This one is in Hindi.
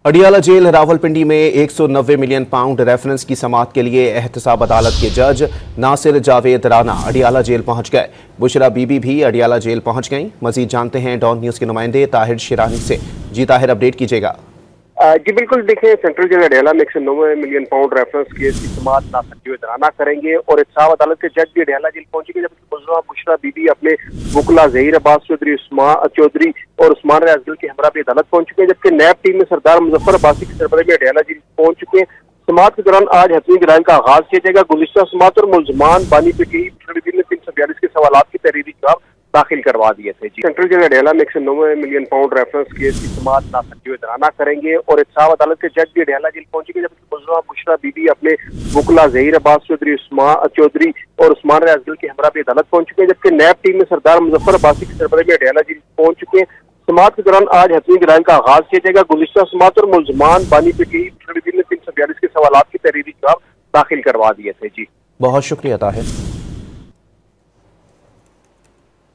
अडियाला जेल रावलपिंडी में 190 मिलियन पाउंड रेफरेंस की समाअत के लिए एहतसाब अदालत के जज नासिर जावेद राना अडियाला जेल पहुंच गए। बुशरा बीबी भी अडियाला जेल पहुंच गईं। मजीद जानते हैं डॉन न्यूज के नुमाइंदे ताहिर शिरानी से। जी ताहिर, अपडेट कीजिएगा। जी बिल्कुल, देखिए सेंट्रल जेल अडियाला में 190 मिलियन पाउंड रेफरेंस केस की समाअत नासिर जावेद राना करेंगे और एहतसाब अदालत के जज भी अडियाला जेल पहुंचेंगे, जबकि मुलजमा बुशरा बीबी अपने वकला ज़हीर अब्बास चौधरी और उस्मान रियाज के हमरा भी अदालत पहुंच चुके हैं, जबकि नैब टीम में सरदार मुजफ्फर अब्बासी की सरबराही में अडियाला जेल पहुंच चुके हैं। समाअत के दौरान आज हतमी गिरान का आगाज किया जाएगा। गुज़िश्ता समाअत और मुलजमान बानी पीटीआई ने 342 के सवालात के तहरीरी जवाब दाखिल करवा दिए थे। सेंट्रल जेल अडियाला में 190 मिलियन पाउंड रेफरेंस केस की समाअत नासिर जावेद राना करेंगे और एहतसाब अदालत के जज भी अडियाला जेल पहुंचेंगे, जबकि मुलजमा बुशरा बीबी अपने वकला ज़हीर अब्बास चौधरी और उस्मान रियाज के हमरा भी अदालत पहुंच चुके हैं, जबकि नैब टीम में सरदार मुजफ्फर अब्बासी की सरबराही में अडियाला जेल पहुंच चुके हैं। समाअत के दौरान आज हतमी गिरान का आगाज किया जाएगा। गुज़िश्ता समाअत और मुलजमान बानी पीटीआई ने 342 के सवालात के तहरीरी जवाब दाखिल करवा दिए थे। जी बहुत शुक्रिया ताहिर।